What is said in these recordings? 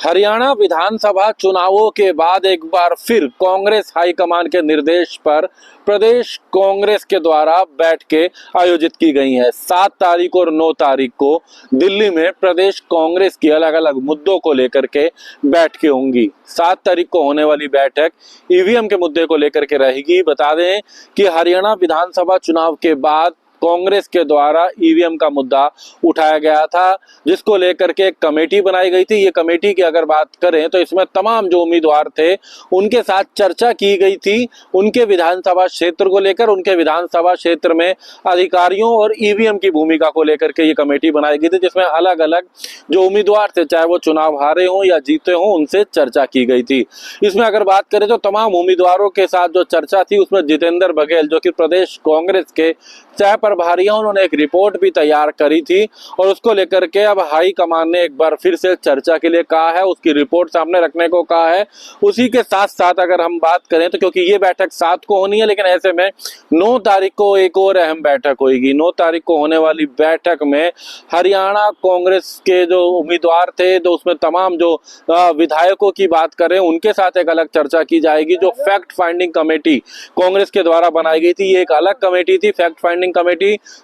हरियाणा विधानसभा चुनावों के बाद एक बार फिर कांग्रेस हाईकमान के निर्देश पर प्रदेश कांग्रेस के द्वारा बैठकें आयोजित की गई हैं। 7 तारीख और 9 तारीख को दिल्ली में प्रदेश कांग्रेस की अलग अलग मुद्दों को लेकर के बैठकें होंगी। 7 तारीख को होने वाली बैठक ईवीएम के मुद्दे को लेकर के रहेगी। बता दें कि हरियाणा विधानसभा चुनाव के बाद कांग्रेस के द्वारा ईवीएम का मुद्दा उठाया गया था, जिसको लेकर के एक कमेटी बनाई गई थी। ये कमेटी की अगर बात करें तो इसमें तमाम जो उम्मीदवार थे उनके साथ चर्चा की गई थी, उनके विधानसभा क्षेत्र को लेकर, उनके विधानसभा क्षेत्र में अधिकारियों और ईवीएम की भूमिका को लेकर के ये कमेटी बनाई गई थी, जिसमें अलग अलग जो उम्मीदवार थे, चाहे वो चुनाव हारे हों या जीते हों, उनसे चर्चा की गई थी। इसमें अगर बात करें तो तमाम उम्मीदवारों के साथ जो चर्चा थी उसमें जितेंद्र बघेल, जो कि प्रदेश कांग्रेस के सह प्रभारी हैं, उन्होंने एक रिपोर्ट भी तैयार करी थी और उसको लेकर के अब हाई कमान ने एक बार फिर से चर्चा के लिए कहा है, उसकी रिपोर्ट सामने रखने को कहा है। उसी के साथ साथ अगर हम बात करें तो क्योंकि ये बैठक 7 को होनी है, लेकिन ऐसे में 9 तारीख को एक और अहम बैठक होगी। 9 तारीख को होने वाली बैठक में हरियाणा कांग्रेस के जो उम्मीदवार थे, तो उसमें तमाम जो विधायकों की बात करें उनके साथ एक अलग चर्चा की जाएगी। जो फैक्ट फाइंडिंग कमेटी कांग्रेस के द्वारा बनाई गई थी, ये एक अलग कमेटी थी, फैक्ट फाइंडिंग कमेटी,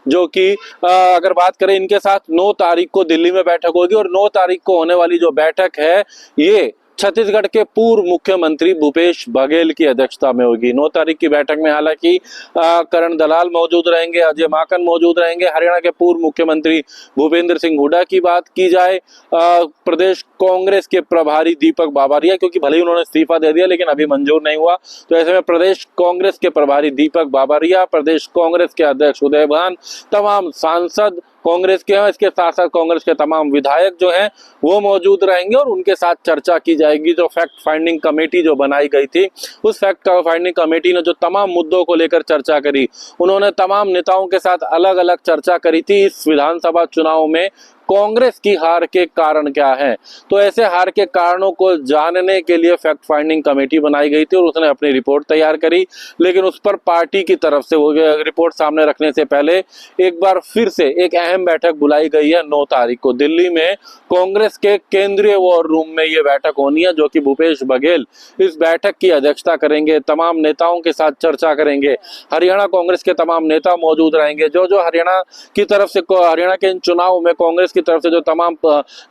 जो कि अगर बात करें इनके साथ 9 तारीख को दिल्ली में बैठक होगी। और 9 तारीख को होने वाली जो बैठक है ये छत्तीसगढ़ के पूर्व मुख्यमंत्री भूपेश बघेल की अध्यक्षता में होगी। 9 तारीख की बैठक में हालांकि करण दलाल मौजूद रहेंगे, अजय माकन मौजूद रहेंगे। हरियाणा के पूर्व मुख्यमंत्री भूपेंद्र सिंह हुड्डा की बात की जाए, प्रदेश कांग्रेस के प्रभारी दीपक बाबरिया, क्योंकि भले ही उन्होंने इस्तीफा दे दिया लेकिन अभी मंजूर नहीं हुआ, तो ऐसे में प्रदेश कांग्रेस के प्रभारी दीपक बाबरिया, प्रदेश कांग्रेस के अध्यक्ष उदय भान, तमाम सांसद कांग्रेस के हैं, इसके साथ साथ कांग्रेस के तमाम विधायक जो हैं वो मौजूद रहेंगे और उनके साथ चर्चा की जाएगी। जो फैक्ट फाइंडिंग कमेटी जो बनाई गई थी, उस फैक्ट फाइंडिंग कमेटी ने जो तमाम मुद्दों को लेकर चर्चा करी, उन्होंने तमाम नेताओं के साथ अलग अलग चर्चा करी थी। इस विधानसभा चुनाव में कांग्रेस की हार के कारण क्या है, तो ऐसे हार के कारणों को जानने के लिए फैक्ट फाइंडिंग कमेटी बनाई गई थी और उसने अपनी रिपोर्ट तैयार करी। लेकिन उस पर पार्टी की तरफ से वो रिपोर्ट सामने रखने से पहले एक बार फिर से एक अहम बैठक बुलाई गई है 9 तारीख को दिल्ली में कांग्रेस के केंद्रीय वॉर रूम में ये बैठक होनी है, जो कि भूपेश बघेल इस बैठक की अध्यक्षता करेंगे, तमाम नेताओं के साथ चर्चा करेंगे। हरियाणा कांग्रेस के तमाम नेता मौजूद रहेंगे। जो हरियाणा की तरफ से, हरियाणा के इन चुनाव में कांग्रेस की तरफ से जो तमाम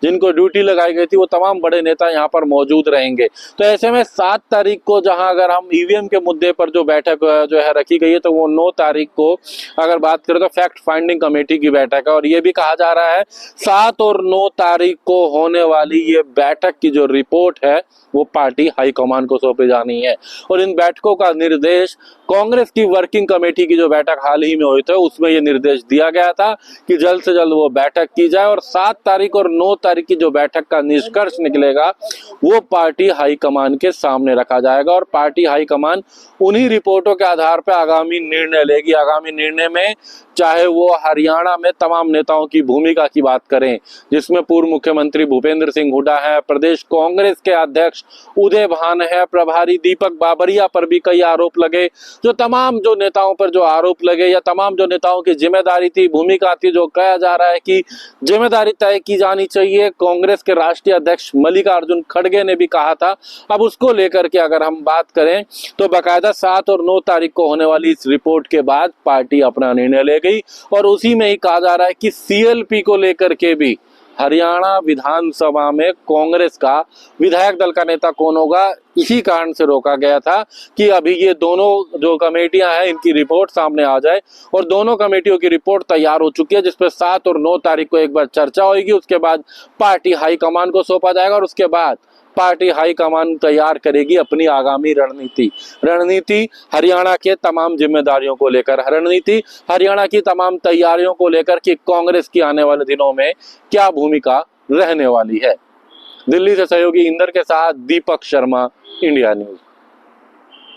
जिनको ड्यूटी लगाई गई थी, वो तमाम बड़े नेता यहाँ पर मौजूद रहेंगे। तो ऐसे में 7 तारीख को जहां अगर हम ईवीएम के मुद्दे पर जो बैठक जो है रखी गई है, तो वो 9 तारीख को अगर बात करें तो फैक्ट फाइंडिंग कमेटी की बैठक है। और ये भी कहा जा रहा है 7 और 9 तारीख को होने वाली ये बैठक की जो रिपोर्ट है वो पार्टी हाईकमान को सौंपी जानी है। और इन बैठकों का निर्देश कांग्रेस की वर्किंग कमेटी की जो बैठक हाल ही में हुई थी, उसमें ये निर्देश दिया गया था कि जल्द से जल्द वो बैठक की जाए और 7 तारीख और 9 तारीख की जो बैठक का निष्कर्ष निकलेगा वो पार्टी हाईकमान के सामने रखा जाएगा और पार्टी हाईकमान उन्हीं रिपोर्टों के आधार पर आगामी निर्णय लेगी। आगामी निर्णय में चाहे वो हरियाणा में तमाम नेताओं की भूमिका की बात करें, जिसमें पूर्व मुख्यमंत्री भूपेंद्र सिंह हुड्डा है, प्रदेश कांग्रेस के अध्यक्ष उदय भान है, प्रभारी दीपक बाबरिया पर भी कई आरोप लगे। जो तमाम जो नेताओं पर जो आरोप लगे या तमाम जो नेताओं की जिम्मेदारी थी, भूमिका थी, जो कहा जा रहा है कि जिम्मेदारी तय की जानी चाहिए, कांग्रेस के राष्ट्रीय अध्यक्ष मल्लिकार्जुन खड़गे ने भी कहा था। अब उसको लेकर के अगर हम बात करें तो बाकायदा 7 और 9 तारीख को होने वाली इस रिपोर्ट के बाद पार्टी अपना निर्णय ले गई और उसी में ही कहा जा रहा है कि सीएलपी को लेकर के भी हरियाणा विधानसभा में कांग्रेस का विधायक दल का नेता कौन होगा, इसी कारण से रोका गया था कि अभी ये दोनों जो कमेटियां हैं इनकी रिपोर्ट सामने आ जाए। और दोनों कमेटियों की रिपोर्ट तैयार हो चुकी है, जिसपे 7 और 9 तारीख को एक बार चर्चा होगी। उसके बाद पार्टी हाईकमान को सौंपा जाएगा और उसके बाद पार्टी हाईकमान तैयार करेगी अपनी आगामी रणनीति हरियाणा के तमाम जिम्मेदारियों को लेकर, रणनीति हरियाणा की तमाम तैयारियों को लेकर कि कांग्रेस की आने वाले दिनों में क्या भूमिका रहने वाली है। दिल्ली से सहयोगी इंदर के साथ दीपक शर्मा, इंडिया न्यूज।